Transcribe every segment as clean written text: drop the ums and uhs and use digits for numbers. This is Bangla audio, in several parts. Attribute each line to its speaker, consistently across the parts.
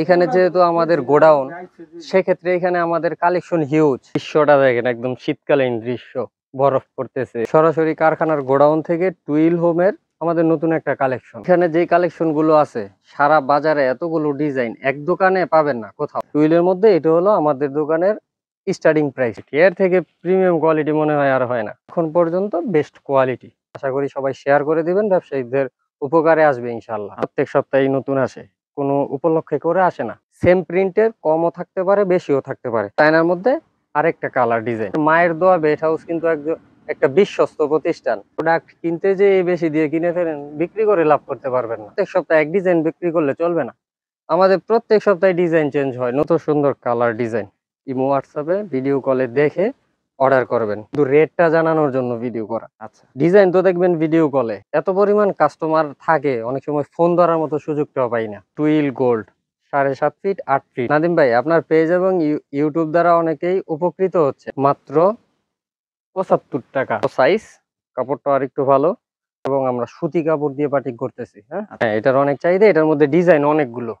Speaker 1: এখানে যেহেতু আমাদের গোডাউন, সেক্ষেত্রে এখানে আমাদের কালেকশন হিউজ। দৃশ্যটা দেখেন, একদম শীতকালীন দৃশ্য, বরফ পড়তেছে। সরাসরি কারখানার গোডাউন থেকে টুইল হোমের আমাদের নতুন একটা কালেকশন। এখানে যে কালেকশন গুলো আছে, সারা বাজারে এতগুলো ডিজাইন এক দোকানে পাবেন না কোথাও। টুইলের মধ্যে এটা হলো আমাদের দোকানের স্টার্টিং প্রাইস। এর থেকে প্রিমিয়াম কোয়ালিটি মনে হয় আর হয় না এখন পর্যন্ত, বেস্ট কোয়ালিটি। আশা করি সবাই শেয়ার করে দিবেন, ব্যবসায়ীদের উপকারে আসবে ইনশাল্লাহ। প্রত্যেক সপ্তাহে নতুন আসে, কোনো উপলক্ষে করে আসে না। সেম প্রিন্টের কমও থাকতে পারে, বেশিও থাকতে পারে। চায়নার মধ্যে আরেকটা কালার ডিজাইন। মায়ের দোয়া বেট হাউস কিন্তু একটা বিশ্বস্ত প্রতিষ্ঠান। প্রোডাক্ট কিনতে যে বেশি দিয়ে কিনে ফেলেন, বিক্রি করে লাভ করতে পারবেন না। প্রত্যেক সপ্তাহে এক ডিজাইন বিক্রি করলে চলবে না। আমাদের প্রত্যেক সপ্তাহে ডিজাইন চেঞ্জ হয়, নতুন সুন্দর কালার ডিজাইন। ইমো হোয়াটসঅ্যাপে ভিডিও কলে দেখে অর্ডার করবেন, কিন্তু রেটটা জানানোর জন্য ভিডিও করা। আচ্ছা, ডিজাইন তো দেখবেন ভিডিও কলে। এত পরিমাণ কাস্টমার থাকে, অনেক সময় ফোন ধরার মতো সুযোগটাও পাই না। Twill gold 7.5 feet 8 feet. Nadeem ভাই, আপনার পেজ এবং ইউটিউব দ্বারা অনেকেই উপকৃত হচ্ছে। মাত্র 75 টাকা সাইজ, কাপড়টা আর একটু ভালো, এবং আমরা সুতি কাপড় দিয়ে বাটিক করতেছি। হ্যাঁ, এটার অনেক চাহিদা, এটার মধ্যে ডিজাইন অনেকগুলো।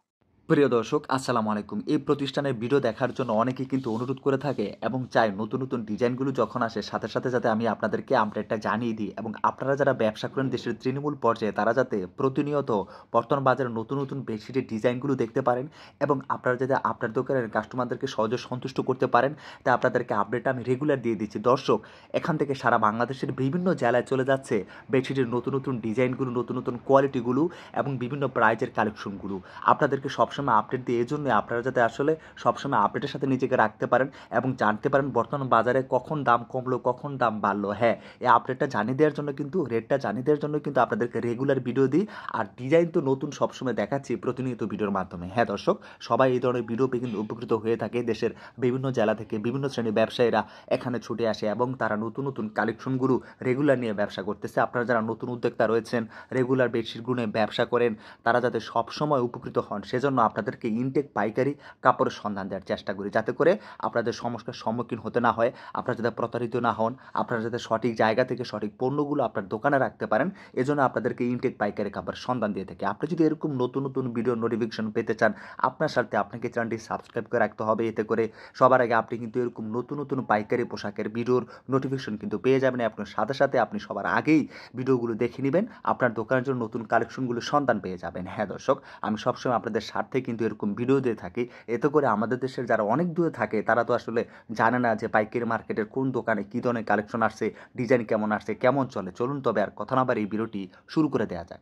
Speaker 2: প্রিয় দর্শক, আসসালামু আলাইকুম। এই প্রতিষ্ঠানের ভিডিও দেখার জন্য অনেকেই কিন্তু অনুরোধ করে থাকে এবং চায় নতুন নতুন ডিজাইনগুলো যখন আসে সাথে সাথে যাতে আমি আপনাদেরকে আপডেটটা জানিয়ে দিই, এবং আপনারা যারা ব্যবসা করেন দেশের তৃণমূল পর্যায়ে, তারা যাতে প্রতিনিয়ত বর্তমান বাজারে নতুন নতুন বেডশিটের ডিজাইনগুলো দেখতে পারেন এবং আপনারা যাতে আপনার দোকানের কাস্টমারদেরকে সহজে সন্তুষ্ট করতে পারেন, তাই আপনাদেরকে আপডেটটা আমি রেগুলার দিয়ে দিচ্ছি। দর্শক, এখান থেকে সারা বাংলাদেশের বিভিন্ন জেলায় চলে যাচ্ছে বেডশিটের নতুন নতুন ডিজাইনগুলো, নতুন নতুন কোয়ালিটিগুলো এবং বিভিন্ন প্রাইজের কালেকশনগুলো। আপনাদেরকে সবসময় আপডেট দিই, এই জন্য আপনারা যাতে আসলে সবসময় আপডেটের সাথে নিজেকে রাখতে পারেন এবং জানতে পারেন বর্তমান বাজারে কখন দাম কমলো, কখন দাম বাড়লো। হ্যাঁ, এই আপডেটটা জানিয়ে দেওয়ার জন্য কিন্তু, রেটটা জানিয়ে দেওয়ার জন্য কিন্তু আপনাদেরকে রেগুলার ভিডিও দিই। আর ডিজাইন তো নতুন সবসময় দেখাচ্ছি প্রতিনিয়ত ভিডিওর মাধ্যমে। হ্যাঁ দর্শক, সবাই এই ধরনের ভিডিও পেয়ে কিন্তু উপকৃত হয়ে থাকে। দেশের বিভিন্ন জেলা থেকে বিভিন্ন শ্রেণীর ব্যবসায়ীরা এখানে ছুটে আসে এবং তারা নতুন নতুন কালেকশনগুলো রেগুলার নিয়ে ব্যবসা করতেছে। আপনারা যারা নতুন উদ্যোক্তা রয়েছেন, রেগুলার বেডশিটগুলো নিয়ে ব্যবসা করেন, তারা যাতে সবসময় উপকৃত হন, সেজন্য আপনাদেরকে ইনটেক পাইকারি কাপড়ের সন্ধান দেওয়ার চেষ্টা করি, যাতে করে আপনাদের সমস্যার সম্মুখীন হতে না হয়, আপনারা যাতে প্রতারিত না হন, আপনারা যাতে সঠিক জায়গা থেকে সঠিক পণ্যগুলো আপনার দোকানে রাখতে পারেন। এজন্য আপনাদেরকে ইনটেক পাইকারি কাপড়ের সন্ধান দিয়ে থাকি। আপনি যদি এরকম নতুন নতুন ভিডিও নোটিফিকেশন পেতে চান, আপনার সাথে আপনাকে চ্যানেলটি সাবস্ক্রাইব করে রাখতে হবে। এতে করে সবার আগে আপনি কিন্তু এরকম নতুন নতুন পাইকারি পোশাকের ভিডিওর নোটিফিকেশন কিন্তু পেয়ে যাবেন। আপনার সাথে সাথে আপনি সবার আগেই ভিডিওগুলো দেখে নেবেন, আপনার দোকানের জন্য নতুন কালেকশনগুলো সন্ধান পেয়ে যাবেন। হ্যাঁ দর্শক, আমি সবসময় আপনাদের স্বার্থে কিন্তু এরকম ভিডিও দিয়ে থাকি। এতে করে আমাদের দেশের যারা অনেক দূরে থাকে, তারা তো আসলে জানে না যে পাইকারি মার্কেটের কোন দোকানে কী ধরনের কালেকশন আসছে, ডিজাইন কেমন আসছে, কেমন চলে। চলুন তবে আর কথা না বাড়িয়ে ভিডিওটি শুরু করে দেওয়া যাক।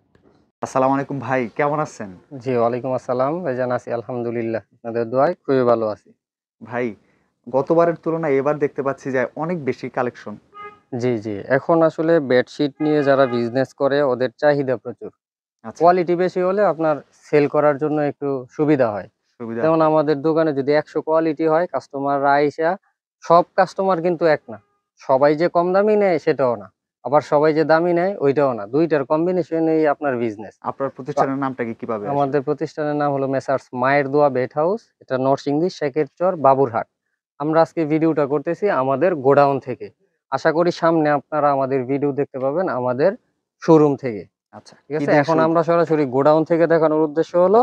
Speaker 3: আসসালামু আলাইকুম ভাই, কেমন আছেন?
Speaker 1: জি, ওয়ালাইকুম আসসালাম ভাইজান, আছি আলহামদুলিল্লাহ, আপনাদের দোয়ায় খুবই ভালো আছি।
Speaker 3: ভাই, গতবারের তুলনায় এবার দেখতে পাচ্ছি যে অনেক বেশি কালেকশন।
Speaker 1: জি জি, এখন আসলে বেডশিট নিয়ে যারা বিজনেস করে, ওদের চাহিদা প্রচুর।
Speaker 3: আচ্ছা,
Speaker 1: কোয়ালিটি বেশি হলে আপনার সেল করার জন্য একটু সুবিধা হয়।
Speaker 3: সুবিধা
Speaker 1: যেমন
Speaker 3: হয়।
Speaker 1: আমাদের দোকানে যদি 100 কোয়ালিটি হয়, কাস্টমাররা আইসা, সব কাস্টমার কিন্তু এক না। সবাই যে কম দামি নেয় সেটাও না, আবার সবাই যে দামি নেয় ওইটাও না। দুইটার কম্বিনেশনেই আপনার বিজনেস।
Speaker 3: আপনার প্রতিষ্ঠানের নামটা কিভাবে আসবে?
Speaker 1: আমাদের প্রতিষ্ঠানের নাম হলো মেসার্স মায়ের দোয়া বেড হাউস। এটা নরসিংদী, শেখেরচর, বাবুরহাট। আমরা আজকে ভিডিওটা করতেছি আমাদের গোডাউন থেকে। আশা করি সামনে আপনারা আমাদের ভিডিও দেখতে পাবেন আমাদের শোরুম থেকে।
Speaker 3: আচ্ছা,
Speaker 1: ঠিক
Speaker 3: কি
Speaker 1: আছে,
Speaker 3: দিয়ে
Speaker 1: এখন
Speaker 3: শুরু?
Speaker 1: আমরা সরাসরি গোডাউন থেকে দেখানোর উদ্দেশ্য হলো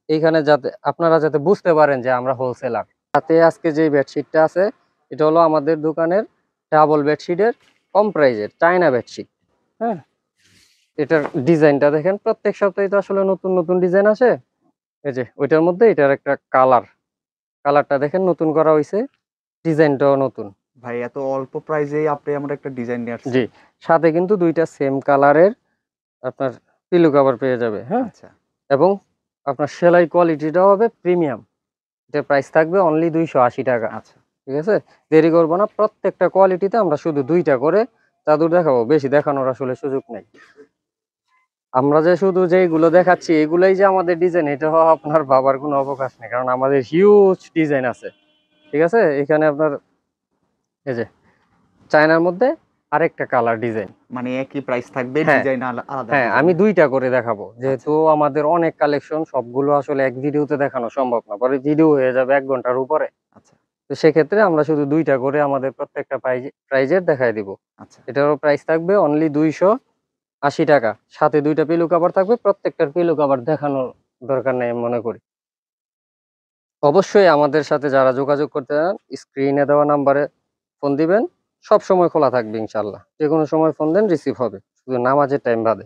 Speaker 1: এইখানে যাতে আপনারা যাতে বুঝতে পারেন যে আমরা হোলসেলার। তাতে আজকে যে বেডশিটটা আছে, এটা হলো আমাদের দোকানের ডাবল বেডশিটের কম প্রাইজের চায়না বেডশিট। হ্যাঁ, এটার ডিজাইনটা দেখেন, প্রত্যেক সপ্তাহে তো আসলে নতুন নতুন ডিজাইন আসে। এই যে ওইটার মধ্যে এটার একটা কালারটা দেখেন, নতুন করা হয়েছে, ডিজাইনটাও নতুন।
Speaker 3: ভাই, এত অল্প প্রাইজেই আপনি আমার একটা ডিজাইন নিয়ে
Speaker 1: জি,
Speaker 3: আসছেন।
Speaker 1: সাথে কিন্তু দুইটা সেম কালারের আপনার পিলো কভার পেয়ে যাবে। হ্যাঁ,
Speaker 3: আচ্ছা,
Speaker 1: এবং আপনার সেলাই কোয়ালিটিটাও হবে প্রিমিয়াম। এটার প্রাইস থাকবে অনলি 280 টাকা।
Speaker 3: আচ্ছা।
Speaker 1: ঠিক আছে, দেরি করবো না। প্রত্যেকটা কোয়ালিটিতে আমরা শুধু দুইটা করে চাদর দেখাবো, বেশি দেখানোর আসলে সুযোগ নেই। আমরা যে শুধু যেগুলো দেখাচ্ছি এগুলাই যে আমাদের ডিজাইন, এটা আপনার ভাবার কোনো অবকাশ নেই, কারণ আমাদের হিউজ ডিজাইন আছে। ঠিক আছে, এখানে আপনার এই যে চায়নার মধ্যে আরেকটা কালার ডিজাইন।
Speaker 3: মানে একই প্রাইস থাকবে,
Speaker 1: হ্যাঁ
Speaker 3: ডিজাইন আলাদা
Speaker 1: হ্যাঁ,
Speaker 3: ডিজাইন।
Speaker 1: আমি দুইটা করে দেখাবো,
Speaker 3: আচ্ছা,
Speaker 1: যেহেতু আমাদের অনেক কালেকশন, সবগুলো আসলে এক ভিডিওতে দেখানো সম্ভব না, পরে ভিডিও হয়ে যাবে 1 ঘন্টার উপরে।
Speaker 3: আচ্ছা,
Speaker 1: তো সেক্ষেত্রে আমরা শুধু দুইটা করে আমাদের প্রত্যেকটা প্রাইজের দেখাই দিব।
Speaker 3: আচ্ছা।
Speaker 1: এটারও প্রাইস থাকবে অনলি 280 টাকা। সাথে দুইটা পিলো কভার থাকবে, প্রত্যেকটার পিলো কভার দেখানোর দরকার নেই মনে করি। অবশ্যই আমাদের সাথে যারা যোগাযোগ করতে চান স্ক্রিনে দেওয়া নাম্বারে ফোন দিবেন, সব সময় খোলা থাকবে ইনশাল্লাহ। যে কোনো সময় ফোন দেন, রিসিভ হবে, শুধু নামাজের টাইম বাদে।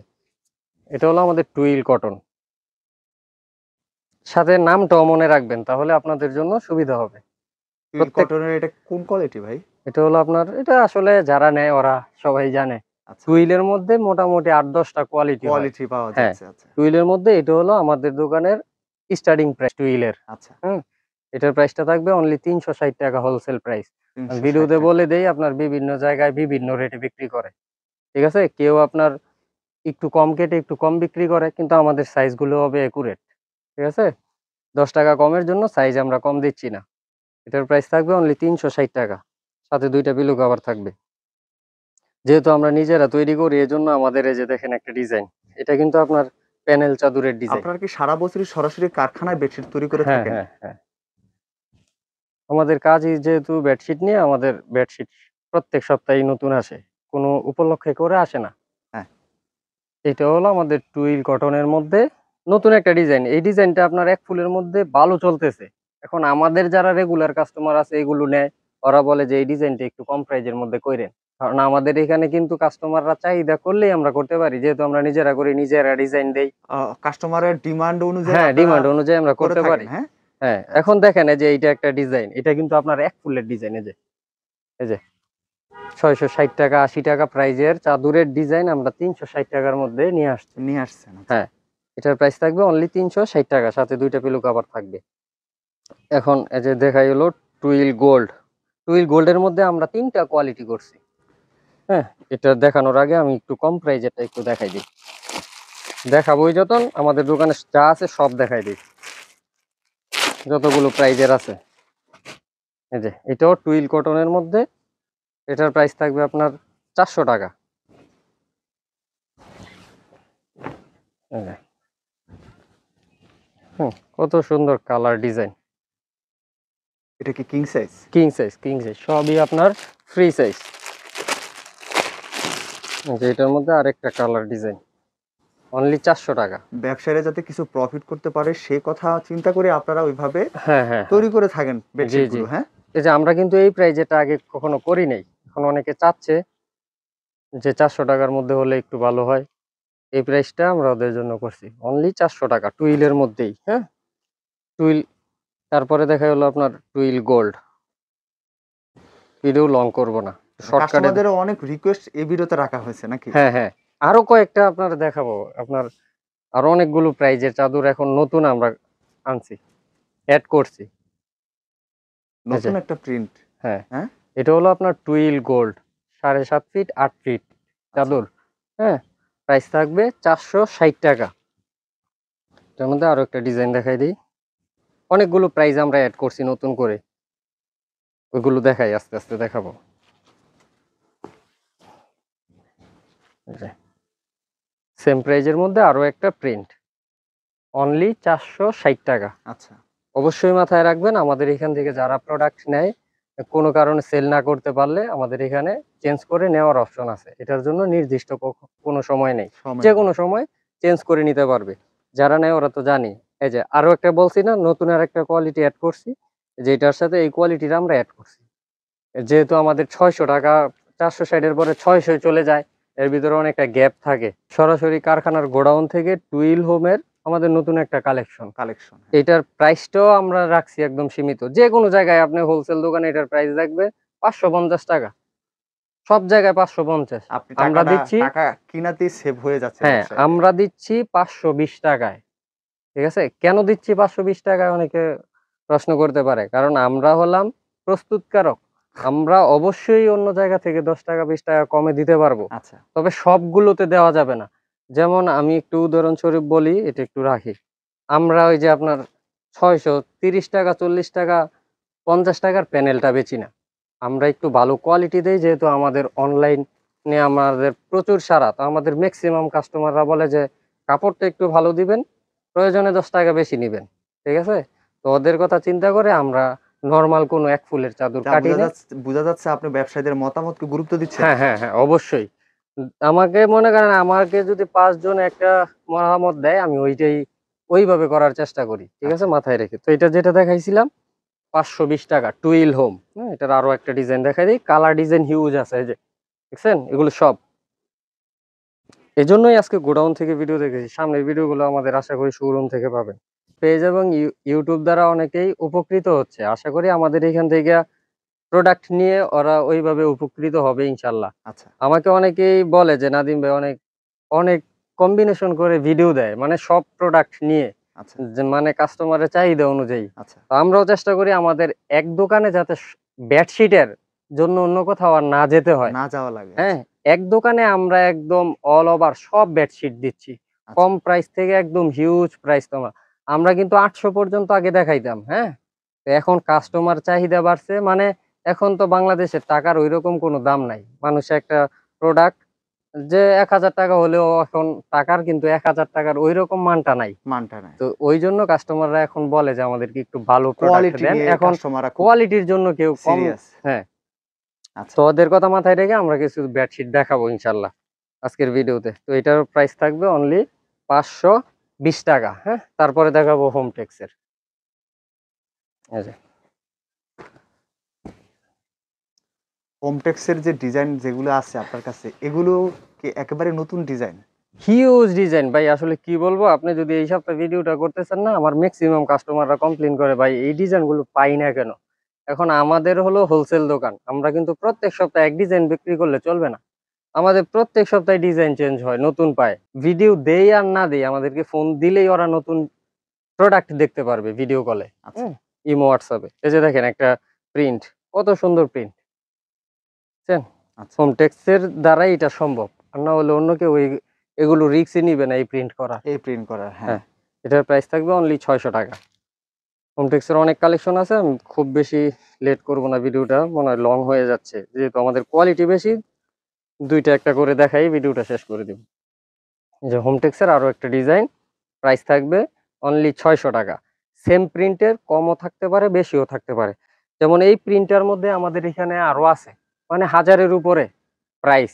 Speaker 1: এটা হলো আমাদের টুইল কটন। সাথে নামটাও মনে রাখবেন, তাহলে আপনাদের জন্য সুবিধা হবে।
Speaker 3: টুইল
Speaker 1: প্রত্যেক
Speaker 3: কটনের এটা কোন কোয়ালিটি ভাই?
Speaker 1: এটা হলো আপনার, এটা আসলে যারা নেয় ওরা সবাই জানে।
Speaker 3: আচ্ছা,
Speaker 1: টুইলের মধ্যে মোটামুটি 8-10টা কোয়ালিটি হয়।
Speaker 3: কোয়ালিটি পাওয়া
Speaker 1: হ্যাঁ,
Speaker 3: যাচ্ছে। আচ্ছা,
Speaker 1: টুইলের মধ্যে এটা হলো আমাদের দোকানের স্টার্টিং প্রাইস টুইলের।
Speaker 3: আচ্ছা,
Speaker 1: হুম, এটার প্রাইসটা থাকবে অনলি 360 টাকা হোলসেল প্রাইস। আমি
Speaker 3: 360
Speaker 1: ভিডিওতে
Speaker 3: টাকা।
Speaker 1: বলে দেই, আপনার বিভিন্ন জায়গায় বিভিন্ন রেটে বিক্রি করে। ঠিক আছে? কেউ আপনার একটু কম কেটে একটু কম বিক্রি করে, কিন্তু আমাদের সাইজগুলো হবে একুরেট। ঠিক আছে? 10 টাকা কমের জন্য সাইজ আমরা কম দিচ্ছি না। এটার প্রাইস থাকবে অনলি 360 টাকা। সাথে ২ টা পিলো কভার থাকবে। যেহেতু আমরা নিজেরা তৈরি করি, এজন্য আমাদের এই যে দেখেন একটা ডিজাইন। এটা কিন্তু আপনার প্যানেল চাদরের ডিজাইন।
Speaker 3: আপনারা কি সারা বছরই সরাসরি কারখানায় বেডশিট তৈরি করে
Speaker 1: হ্যাঁ,
Speaker 3: থাকেন?
Speaker 1: হ্যাঁ, হ্যাঁ। আমাদের কাজই যেহেতু বেডশিট নিয়ে, আমাদের বেডশিট প্রত্যেক সপ্তাহেই নতুন আসে। কোনো উপলক্ষে করে আসে না।
Speaker 3: হ্যাঁ,
Speaker 1: এটা হলো আমাদের টুইল কটনের মধ্যে নতুন একটা ডিজাইন। এই ডিজাইনটা আপনার এক ফুলের মধ্যে ভালো চলতেছে। এখন আমাদের যারা রেগুলার কাস্টমার আছে এগুলো নেয়, ওরা বলে যে এই ডিজাইনটা একটু কম প্রাইজের মধ্যে কইরেন। কারণ আমাদের এখানে কিন্তু কাস্টমাররা চাহিদা করলেই আমরা করতে পারি। যেহেতু আমরা নিজেরা করি, নিজেরা ডিজাইন দেই।
Speaker 3: কাস্টমারের ডিমান্ড অনুযায়ী
Speaker 1: হ্যাঁ,
Speaker 3: আপনারা
Speaker 1: ডিমান্ড অনুযায়ী আমরা
Speaker 3: করে
Speaker 1: করতে
Speaker 3: থাকেন,
Speaker 1: পারি।
Speaker 3: হ্যাঁ?
Speaker 1: হ্যাঁ,
Speaker 3: আচ্ছা,
Speaker 1: এখন দেখেন এই যে এইটা একটা ডিজাইন। এটা কিন্তু আপনার এক ফুলের ডিজাইন। এই যে ৬৬০ টাকা ৮০ টাকা প্রাইজের চাদরের ডিজাইন আমরা ৩৬০ টাকার মধ্যে নিয়ে আসছি।
Speaker 3: নিয়ে আসছেন। আচ্ছা,
Speaker 1: হ্যাঁ, এটার প্রাইস থাকবে অনলি ৩৬০ টাকা, সাথে ২ টা পিলো কভার থাকবে। এখন এই যে দেখাই হলো টুইল গোল্ড। টুইল গোল্ডের মধ্যে আমরা ৩ টা কোয়ালিটি করছি। হ্যাঁ, এটা দেখানোর আগে আমি একটু কম প্রাইজেরটা একটু দেখাই দিই। দেখাবোই যতন, আমাদের দোকানে যা আছে সব দেখাই দিই। যতগুলো প্রাইজের আছে। এই যে এটাও টুইল কটনের মধ্যে, এটার প্রাইস থাকবে আপনার ৪০০ টাকা। এই যে, কত সুন্দর কালার ডিজাইন।
Speaker 3: এটা কি king size?
Speaker 1: King size, king size সবই আপনার ফ্রি সাইজ। যে এটার মধ্যে আরেকটা কালার ডিজাইন অনলি ৪০০ টাকা।
Speaker 3: ব্যবসায়ীরা যাতে কিছু প্রফিট করতে পারে সে কথা চিন্তা করে আপনারা ওইভাবে
Speaker 1: হ্যাঁ, হ্যাঁ,
Speaker 3: তৈরি করে থাকেন
Speaker 1: জি,
Speaker 3: বেডশিট
Speaker 1: জি।
Speaker 3: গুলো, হ্যাঁ?
Speaker 1: এই যে আমরা কিন্তু এই প্রাইজেটা আগে কখনো করি নাই। এখন অনেকে চাচ্ছে যে ৪০০ টাকার মধ্যে হলে একটু ভালো হয়। এই প্রাইসটা আমরা ওদের জন্য করছি। অনলি ৪০০ টাকা টুইলের মধ্যেই, হ্যাঁ? টুইল, তারপরে দেখা হলো আপনার টুইল গোল্ড। ভিডিও লং করব না। শর্টকাটে।
Speaker 3: কাস্টমারদের অনেক রিকোয়েস্ট এই ভিডিওতে রাখা হয়েছে নাকি?
Speaker 1: হ্যাঁ, হ্যাঁ। আরো কয়েকটা আপনার দেখাবো। আপনার আরো অনেকগুলো প্রাইজের চাদর এখন নতুন আমরা আনছি, এড করছি। এই যে,
Speaker 3: নতুন একটা প্রিন্ট,
Speaker 1: হ্যাঁ,
Speaker 3: হ্যাঁ?
Speaker 1: এটা হলো আপনার টুইল গোল্ড ৭.৫ ফিট ৮ ফিট চাদর। হ্যাঁ, প্রাইস থাকবে ৪৬০ টাকা। এটার মধ্যে আরো একটা ডিজাইন দেখাই দিই। অনেকগুলো প্রাইস আমরা এড করছি নতুন করে। ওইগুলো দেখাই, আস্তে আস্তে দেখাবো। এই যে, সেম প্রাইজের মধ্যে আরো একটা প্রিন্ট অনলি ৪৬০ টাকা।
Speaker 3: আচ্ছা,
Speaker 1: অবশ্যই মাথায় রাখবেন, আমাদের এখান থেকে যারা প্রোডাক্ট নেয়, কোনো কারণে সেল না করতে পারলে আমাদের এখানে চেঞ্জ করে নেওয়ার অপশন আছে। এটার জন্য নির্দিষ্ট কোনো সময় নেই।
Speaker 3: সময়
Speaker 1: যে
Speaker 3: নেই।
Speaker 1: কোনো সময় চেঞ্জ করে নিতে পারবে। যারা নেয় ওরা তো জানি। এই যে আরো একটা বলছি না, নতুন আরেকটা কোয়ালিটি এড করছি। যেটার সাথে এই কোয়ালিটিটা আমরা এড করছি। যেহেতু আমাদের ৬০০ টাকা ৪৬০ এর পরে ৬০০ চলে যায়, এর ভিতরে অনেকটা গ্যাপ থাকে। সরাসরি কারখানার গোডাউন থেকে টুইল হোমের আমাদের নতুন একটা কালেকশন।
Speaker 3: কালেকশন।
Speaker 1: এটার প্রাইসটাও আমরা রাখছি একদম সীমিত। যেকোনো জায়গায় আপনি হোলসেল দোকানে এটার প্রাইস দেখবে ৫৫০ টাকা। সব জায়গায় ৫৫০।
Speaker 3: আপনি
Speaker 1: আমরা দিচ্ছি,
Speaker 3: টাকা কিনাতেই সেভ হয়ে যাচ্ছে
Speaker 1: হ্যাঁ,
Speaker 3: ব্যবসায়ীদের।
Speaker 1: আমরা দিচ্ছি ৫২০ টাকায়। ঠিক আছে? কেন দিচ্ছি ৫২০ টাকায় অনেকে প্রশ্ন করতে পারে। কারণ আমরা হলাম প্রস্তুতকারক। আমরা অবশ্যই অন্য জায়গা থেকে ১০ টাকা ২০ টাকা কমে দিতে পারবো।
Speaker 3: আচ্ছা,
Speaker 1: তবে সবগুলোতে দেওয়া যাবে না। যেমন আমি একটু উদাহরণস্বরূপ বলি, এটা একটু রাখি। আমরা ওই যে আপনার ৬৩০ টাকা ৪০ টাকা ৫০ টাকার প্যানেলটা বেচি না। আমরা একটু ভালো কোয়ালিটি দেই, যেহেতু আমাদের অনলাইনে আমাদের প্রচুর সাড়া। তো আমাদের মেক্সিমাম কাস্টমাররা বলে যে কাপড়টা একটু ভালো দিবেন, প্রয়োজনে ১০ টাকা বেশি নিবেন। ঠিক আছে? তো ওদের কথা চিন্তা করে আমরা নরমাল কোনো এক ফুলের চাদর
Speaker 3: যা
Speaker 1: কাটি না।
Speaker 3: বোঝা যাচ্ছে আপনি ব্যবসায়ীদের মতামতকে গুরুত্ব দিচ্ছেন।
Speaker 1: হ্যাঁ, হ্যাঁ, হ্যাঁ, অবশ্যই। আমাকে মনে করেন, আমাকে যদি ৫ জন একটা মতামত দেয়, আমি ওইটাই ওইভাবে করার চেষ্টা করি, ঠিক আছে, মাথায় রেখে। তো এটা যেটা দেখাইছিলাম 520 টাকা টুইল হোম। হ্যাঁ, এটার আরো একটা ডিজাইন দেখাই দিই। কালার ডিজাইন হিউজ আছে, এই যে দেখছেন এগুলো সব। এজন্যই আজকে গোডাউন থেকে ভিডিও দেখেছি। সামনের ভিডিওগুলো আমাদের আশা করি শোরুম থেকে পাবেন। পেজ এবং ইউটিউব দ্বারা অনেকেই উপকৃত হচ্ছে। আশা করি আমাদের এখান থেকে প্রোডাক্ট নিয়ে ওরা ওইভাবে উপকৃত হবে ইনশাল্লাহ।
Speaker 3: আচ্ছা
Speaker 1: আমাকে অনেকেই বলে যে নাদিম ভাই অনেক অনেক কম্বিনেশন করে ভিডিও দেয়, মানে সব প্রোডাক্ট নিয়ে,
Speaker 3: আচ্ছা
Speaker 1: যে মানে কাস্টমারের চাহিদা অনুযায়ী।
Speaker 3: আচ্ছা
Speaker 1: তো আমরাও চেষ্টা করি আমাদের এক দোকানে যাতে বেডশিটের জন্য অন্য কোথাও আর না যেতে হয়।
Speaker 3: না যাওয়া লাগে।
Speaker 1: হ্যাঁ, এক দোকানে আমরা একদম অল ওভার সব বেডশিট দিচ্ছি,
Speaker 3: আচ্ছা
Speaker 1: কম প্রাইস থেকে একদম হিউজ প্রাইস। আমরা কিন্তু 800 পর্যন্ত আগে দেখাইতাম। হ্যাঁ, তো এখন কাস্টমার চাহিদা বাড়ছে, মানে এখন তো বাংলাদেশে টাকার ওইরকম কোনো দাম নাই। মানুষ একটা প্রোডাক্ট যে 1000 টাকা হলেও এখন টাকার কিন্তু 1000 টাকার ওইরকম মানটা নাই।
Speaker 3: মানটা নাই।
Speaker 1: তো ওই জন্য কাস্টমাররা এখন বলে যে আমাদেরকে একটু ভালো প্রোডাক্ট
Speaker 3: কোয়ালিটি
Speaker 1: দেন।
Speaker 3: নিয়ে
Speaker 1: এখন
Speaker 3: কাস্টমাররা খুব
Speaker 1: কোয়ালিটির জন্য কেউ কম।
Speaker 3: সিরিয়াস।
Speaker 1: হ্যাঁ,
Speaker 3: আচ্ছা
Speaker 1: তো ওদের কথা মাথায় রেখে আমরা কিছু বেডশিট দেখাবো ইনশাল্লাহ আজকের ভিডিওতে। তো এটার প্রাইস থাকবে অনলি 520 টাকা। হ্যাঁ, তারপরে দেখাবো হোমটেক্সের। এই যে
Speaker 3: হোমটেক্সের যে ডিজাইন যেগুলো আছে আপনার কাছে, এগুলো কি একেবারে নতুন ডিজাইন?
Speaker 1: হিউজ ডিজাইন ভাই, আসলে কি বলবো, আপনি যদি এই সপ্তাহে ভিডিওটা করতেছেন না, আমার ম্যাক্সিমাম কাস্টমাররা কমপ্লেইন করে ভাই এই ডিজাইন গুলো পাই না কেন। এখন আমাদের হলো হোলসেল দোকান, আমরা কিন্তু প্রত্যেক সপ্তাহে এক ডিজাইন বিক্রি করলে চলবে না। আমাদের প্রত্যেক সপ্তাহে ডিজাইন চেঞ্জ হয়, নতুন পায়। ভিডিও দেই আর না দেই, আমাদেরকে ফোন দিলেই ওরা নতুন প্রোডাক্ট দেখতে পারবে ভিডিও কলে।
Speaker 3: আচ্ছা
Speaker 1: ইমো হোয়াটসঅ্যাপে। এই যে দেখেন একটা প্রিন্ট, কত সুন্দর প্রিন্ট, বুঝছেন?
Speaker 3: আচ্ছা
Speaker 1: হোমটেক্সের দ্বারাই এটা সম্ভব, আর না হলে অন্য কেউ এগুলো রিস্কই নিবে না এই প্রিন্ট করা।
Speaker 3: এই প্রিন্ট করা, হ্যাঁ।
Speaker 1: হ্যাঁ, এটার প্রাইস থাকবে অনলি 600 টাকা। হোমটেক্সের অনেক কালেকশন আছে, আমি খুব বেশি লেট করব না, ভিডিওটা মনে হয় লং হয়ে যাচ্ছে, যেহেতু আমাদের কোয়ালিটি বেশি। দুইটা একটা করে দেখাই ভিডিওটা শেষ করে দিব। এই যে হোমটেক্সের আরো একটা ডিজাইন, প্রাইস থাকবে অনলি 600 টাকা। সেম প্রিন্টের কমও থাকতে পারে, বেশিও থাকতে পারে। যেমন এই প্রিন্টার মধ্যে আমাদের এখানে আরো আছে, মানে 1000-এর উপরে প্রাইস।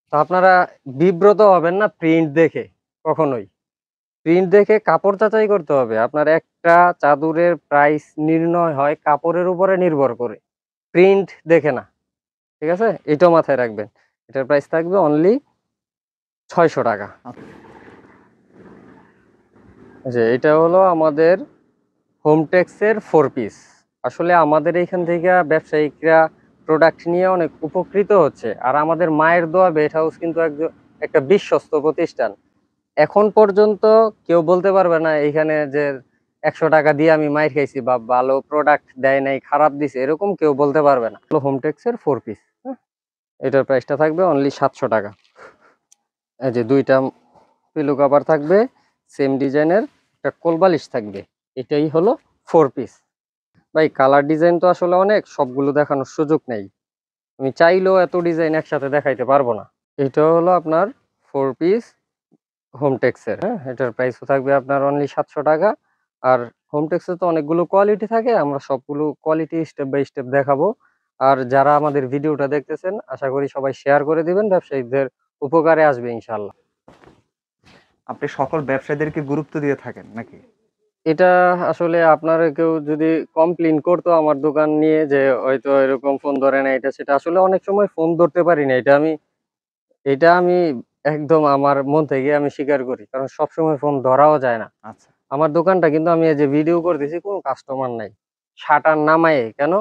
Speaker 1: তো আপনারা বিব্রত হবেন না প্রিন্ট দেখে, কখনোই। প্রিন্ট দেখে কাপড় যাচাই করতে হবে। আপনার একটা চাদরের প্রাইস নির্ণয় হয় কাপড়ের উপরে নির্ভর করে, প্রিন্ট দেখে না, ঠিক আছে? এটাও মাথায় রাখবেন। এটার প্রাইস থাকবে অনলি 600 টাকা। যে এটা হলো আমাদের হোমটেক্সের 4 পিস। আসলে আমাদের এইখান থেকে ব্যবসায়িকরা প্রোডাক্ট নিয়ে অনেক উপকৃত হচ্ছে। আর আমাদের মায়ের দোয়া বেড হাউস কিন্তু একটা বিশ্বস্ত প্রতিষ্ঠান। এখন পর্যন্ত কেউ বলতে পারবে না এইখানে যে 100 টাকা দিয়ে আমি মাইর খাইছি বা ভালো প্রোডাক্ট দেয় নাই, খারাপ দিছে, এরকম কেউ বলতে পারবে না। হোমটেক্সের 4 পিস। এটার প্রাইসটা থাকবে অনলি 700 টাকা। এই যে দুইটা পিলো কভার থাকবে, সেম ডিজাইনের একটা কোলবালিশ থাকবে। এটাই হলো 4 পিস। ভাই কালার ডিজাইন তো আসলে অনেক, সবগুলো দেখানোর সুযোগ নেই। আমি চাইলেও এত ডিজাইন একসাথে দেখাইতে পারবো না। এটা হলো আপনার 4 পিস হোমটেক্সের। হ্যাঁ, এটার প্রাইসও থাকবে আপনার অনলি 700 টাকা। আর হোমটেক্সে তো অনেকগুলো কোয়ালিটি থাকে, আমরা সবগুলো কোয়ালিটি স্টেপ বাই স্টেপ দেখাবো। আর যারা আমাদের ভিডিওটা দেখতেছেন, আশা করি সবাই শেয়ার করে দিবেন, ব্যবসায়ীদের উপকারে আসবে ইনশাল্লাহ।
Speaker 3: আপনি সকল ব্যবসায়ীদেরকে গুরুত্ব দিয়ে থাকেন নাকি?
Speaker 1: এটা আসলে আপনারা কেউ যদি কমপ্লেইন করতো আমার দোকান নিয়ে যে হয়তো এরকম ফোন ধরে না, এটা সেটা, আসলে অনেক সময় ফোন ধরতে পারি না। এটা আমি একদম আমার মন থেকে আমি স্বীকার করি, কারণ সবসময় ফোন ধরাও যায় না।
Speaker 3: আচ্ছা
Speaker 1: আমার দোকানটা কিন্তু, আমি এই যে ভিডিও করতেছি, কোনো কাস্টমার নাই। শাটার নামায়ে কেন?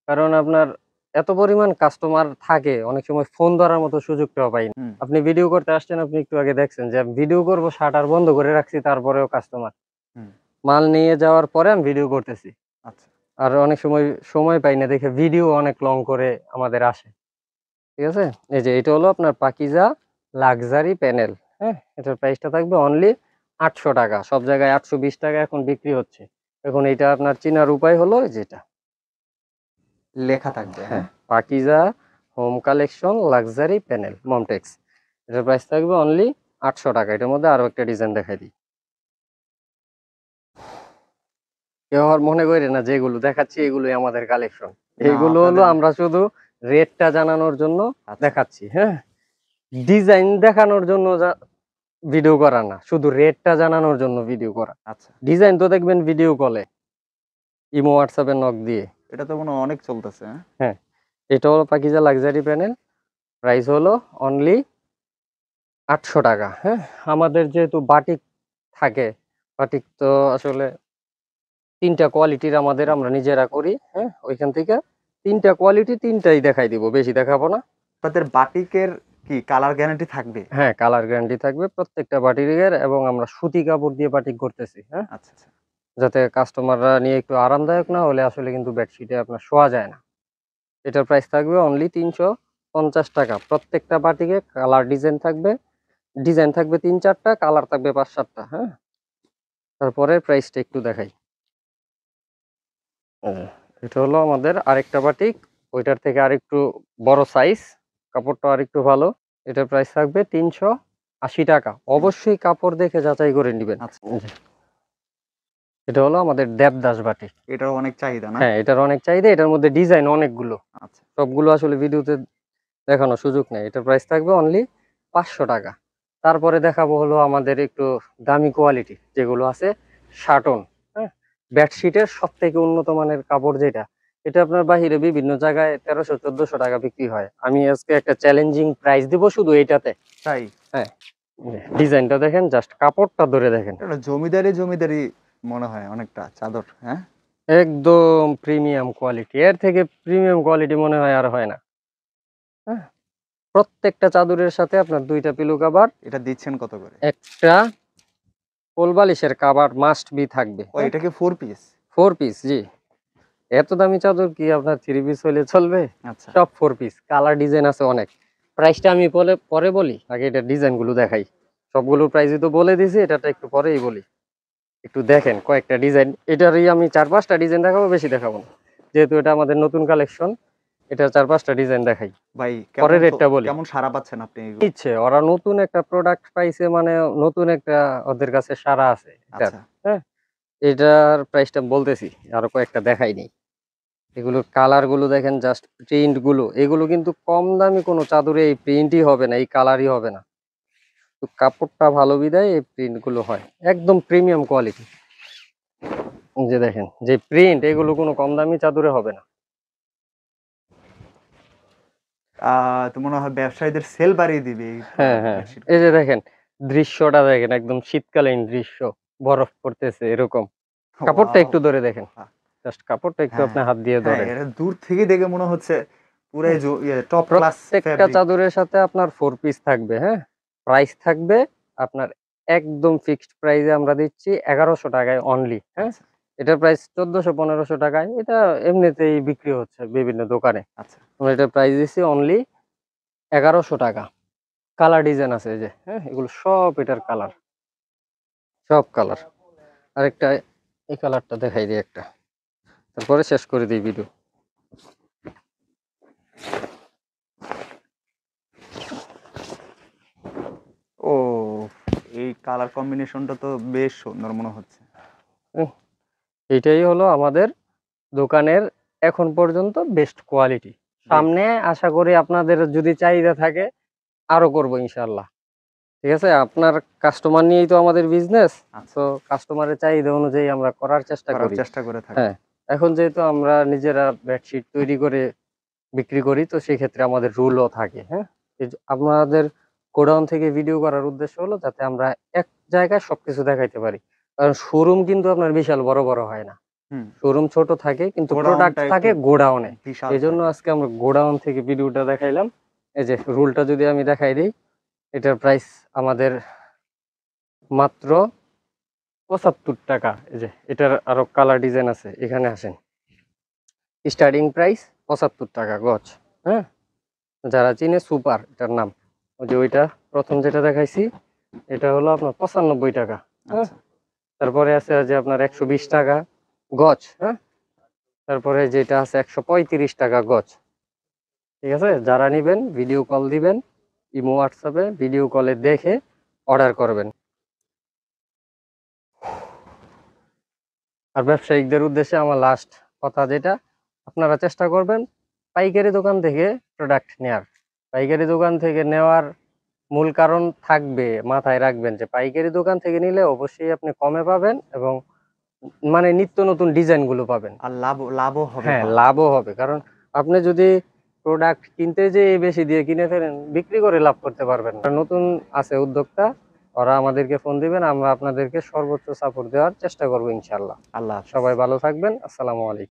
Speaker 1: কারণ আপনার এত পরিমাণ কাস্টমার থাকে, অনেক সময় ফোন ধরার মতো সুযোগটাও পাই না।
Speaker 3: হুম
Speaker 1: আপনি ভিডিও করতে আসছেন, আপনি একটু আগে দেখছেন যে আমি ভিডিও করব, শাটার বন্ধ করে রাখছি, তারপরেও কাস্টমার
Speaker 3: হুম
Speaker 1: মাল নিয়ে যাওয়ার পরে আমি ভিডিও করতেছি।
Speaker 3: আচ্ছা
Speaker 1: আর অনেক সময় সময় পাই না দেখে ভিডিও অনেক লং করে আমাদের আসে, ঠিক আছে? এই যে এটা হলো আপনার পাকিজা লাক্সারি প্যানেল। হ্যাঁ, এটার প্রাইসটা থাকবে অনলি 800 টাকা। সব জায়গায় 820 টাকা এখন বিক্রি হচ্ছে। এখন এটা আপনার চিনার উপায় হলো যেটা,
Speaker 3: লেখা থাকবে,
Speaker 1: হ্যাঁ,
Speaker 3: হ্যাঁ।
Speaker 1: Pakeezah home collection luxury panel Momtex. এটার প্রাইস থাকবে অনলি 800 টাকা। এটার মধ্যে আরো একটা ডিজাইন দেখাই দিই। কেউ আর মনে করে না যেগুলো দেখাচ্ছি এগুলোই আমাদের কালেকশন।
Speaker 3: না,
Speaker 1: এগুলো হলো
Speaker 3: আপনাদের
Speaker 1: আমরা শুধু রেটটা জানানোর জন্য
Speaker 3: আচ্ছা
Speaker 1: দেখাচ্ছি। হ্যাঁ, ডিজাইন দেখানোর জন্য ভিডিও করা না, শুধু রেটটা জানানোর জন্য ভিডিও করা।
Speaker 3: আচ্ছা,
Speaker 1: ডিজাইন তো দেখবেন ভিডিও কলে, ইমো হোয়াটসঅ্যাপে নক দিয়ে।
Speaker 3: এটা তো মনে হয় অনেক চলতেছে, হ্যাঁ?
Speaker 1: হ্যাঁ, এটা হলো পাকিজা লাক্সারি প্যানেল। প্রাইস হলো অনলি 800 টাকা। হ্যাঁ, আমাদের যেহেতু বাটিক থাকে, বাটিক তো আসলে ৩টা কোয়ালিটির আমরা নিজেরা করি। হ্যাঁ, ওইখান থেকে ৩টা কোয়ালিটি ৩টাই দেখাই দিব, বেশি দেখাবো না।
Speaker 3: আপনাদের বাটিকের কি কালার গ্যারান্টি থাকবে?
Speaker 1: হ্যাঁ, কালার গ্যারান্টি থাকবে প্রত্যেকটা বাটিকের, এবং আমরা সুতি কাপড় দিয়ে বাটিক করতেছি। হ্যাঁ,
Speaker 3: আচ্ছা, আচ্ছা।
Speaker 1: যাতে কাস্টমাররা নিয়ে একটু আরামদায়ক না হলে আসলে কিন্তু বেডশিটে আপনার শোয়া যায় না। এটার প্রাইস থাকবে অনলি ৩৫০ টাকা। প্রত্যেকটা বাটিকে কালার ডিজাইন থাকবে ৩-৪টা, কালার থাকবে ৫-৭টা। হ্যাঁ, তারপরে প্রাইসটা একটু দেখাই। এটা হলো আমাদের আরেকটা বাটিক, ওইটার থেকে আরেকটু বড় সাইজ, কাপড়টা আরেকটু ভালো। এটার প্রাইস থাকবে ৩৮০ টাকা। অবশ্যই কাপড় দেখে যাচাই করে নিবেন।
Speaker 3: আচ্ছা।
Speaker 1: এটা হলো আমাদের দেবদাস বাটিক।
Speaker 3: এটারও অনেক চাহিদা না?
Speaker 1: হ্যাঁ, এটার অনেক চাহিদা। এটার মধ্যে ডিজাইন অনেকগুলো,
Speaker 3: আচ্ছা,
Speaker 1: সবগুলো আসলে ভিডিওতে দেখানোর সুযোগ নেই। এটার প্রাইস থাকবে অনলি ৫০০ টাকা। তারপরে দেখাবো হলো আমাদের একটু দামি কোয়ালিটি যেগুলো আছে, শাটন। হ্যাঁ, বেডশিটের সবথেকে উন্নত মানের কাপড় যেটা, এটা আপনার বাহিরে বিভিন্ন জায়গায় ১৩০০-১৪০০ টাকা বিক্রি হয়। আমি আজকে একটা চ্যালেঞ্জিং প্রাইস দিব শুধু এইটাতে।
Speaker 3: তাই?
Speaker 1: হ্যাঁ, ডিজাইনটা দেখেন, জাস্ট কাপড়টা ধরে দেখেন,
Speaker 3: এটা জমিদারি মনে হয় অনেকটা চাদর, হ্যাঁ?
Speaker 1: একদম প্রিমিয়াম কোয়ালিটি। এর থেকে প্রিমিয়াম কোয়ালিটি মনে হয় আর হয় না। হ্যাঁ, প্রত্যেকটা চাদরের সাথে আপনার 2টা পিলো কভার,
Speaker 3: এটা দিচ্ছেন কত করে?
Speaker 1: একটা কোলবালিশের কভার মাস্ট বি থাকবে।
Speaker 3: ও, এটা কি 4 পিস?
Speaker 1: 4 পিস, জি। এত দামি চাদর কি আপনার 3 পিস হইলে চলবে?
Speaker 3: আচ্ছা,
Speaker 1: সব 4 পিস। কালার ডিজাইন আছে অনেক। প্রাইসটা আমি পরে বলি, আগে এটা ডিজাইন গুলো দেখাই। সবগুলোর প্রাইসই তো বলে দিছি, এটাটা একটু পরেই বলি। একটু দেখেন কয়েকটা ডিজাইন। এটারই আমি 4-5টা ডিজাইন দেখাবো, বেশি দেখাবো না, যেহেতু এটা আমাদের নতুন কালেকশন। এটা 4-5টা ডিজাইন দেখাই,
Speaker 3: ভাই
Speaker 1: পরে রেটটা বলি।
Speaker 3: কেমন সাড়া পাচ্ছেন আপনি?
Speaker 1: ইচ্ছে ওরা নতুন একটা প্রোডাক্ট পাইছে, মানে নতুন একটা ওদের কাছে সাড়া আছে এটার।
Speaker 3: আচ্ছা,
Speaker 1: হ্যাঁ, এটার প্রাইসটা বলতেছি, আরো কয়েকটা দেখাই নেই। এগুলোর কালার গুলো দেখেন, জাস্ট প্রিন্ট গুলো, এগুলো কিন্তু কম দামি কোনো চাদরে এই প্রিন্টই হবে না, এই কালারই হবে না। তো কাপড়টা ভালো বিধায় এই প্রিন্ট গুলো হয়, একদম প্রিমিয়াম কোয়ালিটি। যে দেখেন যে প্রিন্ট, এগুলো কোনো কম দামি চাদরে হবে না।
Speaker 3: তো মনে হয় ব্যবসায়ীদের সেল বাড়িয়ে দিবে এই
Speaker 1: হ্যাঁ, হ্যাঁ,
Speaker 3: বেডশিট।
Speaker 1: এই যে দেখেন দৃশ্যটা দেখেন, একদম শীতকালীন দৃশ্য, বরফ পড়তেছে এরকম। কাপড়টা
Speaker 3: ওয়াও!
Speaker 1: একটু ধরে দেখেন, জাস্ট কাপড়টা একটু
Speaker 3: হ্যাঁ,
Speaker 1: আপনি হাত দিয়ে
Speaker 3: হ্যাঁ,
Speaker 1: ধরেন।
Speaker 3: এটা দূর থেকে দেখে মনে হচ্ছে পুরাই টপ ক্লাস
Speaker 1: প্রত্যেকটা
Speaker 3: ফেব্রিক।
Speaker 1: চাদরের সাথে আপনার 4 পিস থাকবে। হ্যাঁ, প্রাইস থাকবে আপনার একদম ফিক্সড প্রাইসে আমরা দিচ্ছি ১১০০ টাকায় অনলি। হ্যাঁ,
Speaker 3: আচ্ছা,
Speaker 1: এটার প্রাইস ১৪০০-১৫০০ টাকায়। এটা এমনিতেই বিক্রি হচ্ছে বিভিন্ন দোকানে।
Speaker 3: আচ্ছা।
Speaker 1: আমরা এটার প্রাইস দিচ্ছি অনলি ১১০০ টাকা। কালার ডিজাইন আছে এই যে, হ্যাঁ, এগুলো সব এটার কালার, সব কালার। আরেকটা এই কালারটা দেখাই দিই একটা, তারপরে শেষ করে দিই ভিডিও।
Speaker 3: ও, এই কালার কম্বিনেশনটা তো বেশ সুন্দর মনে হচ্ছে।
Speaker 1: হুম, এইটাই হলো আমাদের দোকানের এখন পর্যন্ত বেস্ট কোয়ালিটি। সামনে আশা করি আপনাদের যদি চাহিদা থাকে আরো করব ইনশাআল্লাহ। ঠিক আছে? আপনার কাস্টমার নিয়েই তো আমাদের বিজনেস।
Speaker 3: আচ্ছা,
Speaker 1: তো কাস্টমারের চাহিদা অনুযায়ী আমরা করার চেষ্টা
Speaker 3: করার
Speaker 1: করি।
Speaker 3: চেষ্টা করে থাকি।
Speaker 1: হ্যাঁ, এখন যেহেতু আমরা নিজেরা বেডশিট তৈরি করে বিক্রি করি, তো সেক্ষেত্রে আমাদের রুলও থাকে। হ্যাঁ, আপনাদের গোডাউন থেকে ভিডিও করার উদ্দেশ্য হলো যাতে আমরা এক জায়গায় সবকিছু দেখাইতে পারি। কারণ শোরুম কিন্তু আপনার বিশাল বড় বড় হয় না।
Speaker 3: হুম,
Speaker 1: শোরুম ছোট থাকে কিন্তু প্রোডাক্ট
Speaker 3: গোডাউনটা
Speaker 1: থাকে
Speaker 3: একটু
Speaker 1: গোডাউনে।
Speaker 3: বিশাল
Speaker 1: এজন্য
Speaker 3: থাকে।
Speaker 1: আজকে আমরা গোডাউন থেকে ভিডিওটা দেখাইলাম। এই যে রুলটা যদি আমি দেখাই দেই, এটার প্রাইস আমাদের মাত্র ৭৫ টাকা। এই যে এটার আরো কালার ডিজাইন আছে, এখানে আসেন। স্টার্টিং প্রাইস ৭৫ টাকা গজ। হ্যাঁ, যারা চিনে সুপার এটার নাম। ওই যে ওইটা প্রথম যেটা দেখাইছি, এটা হলো আপনার ৯৫ টাকা। হ্যাঁ,
Speaker 3: আচ্ছা,
Speaker 1: তারপরে আছে যে আপনার ১২০ টাকা গজ। হ্যাঁ, তারপরে যেটা আছে ১৩৫ টাকা গজ। ঠিক আছে? যারা নিবেন ভিডিও কল দিবেন, ইমো হোয়াটসঅ্যাপে ভিডিও কলে দেখে অর্ডার করবেন। আর ব্যবসায়িকদের উদ্দেশ্যে আমার লাস্ট কথা যেটা, আপনারা চেষ্টা করবেন পাইকারি দোকান থেকে প্রোডাক্ট নেয়ার। পাইকারি দোকান থেকে নেওয়ার মূল কারণ থাকবে, মাথায় রাখবেন যে পাইকারি দোকান থেকে নিলে অবশ্যই আপনি কমে পাবেন এবং মানে নিত্য নতুন ডিজাইন গুলো পাবেন।
Speaker 3: আর লাভও হবে।
Speaker 1: হ্যাঁ, লাভও হবে, কারণ আপনি যদি প্রোডাক্ট কিনতে যেয়ে বেশি দিয়ে কিনে ফেলেন, বিক্রি করে লাভ করতে পারবেন না। নতুন আছে উদ্যোক্তা, ওরা আমাদেরকে ফোন দিবেন, আমরা আপনাদেরকে সর্বোচ্চ সাপোর্ট দেওয়ার চেষ্টা করবো ইনশাআল্লাহ।
Speaker 3: আল্লাহ হাফেজ।
Speaker 1: সবাই ভালো থাকবেন। আসসালামু আলাইকুম।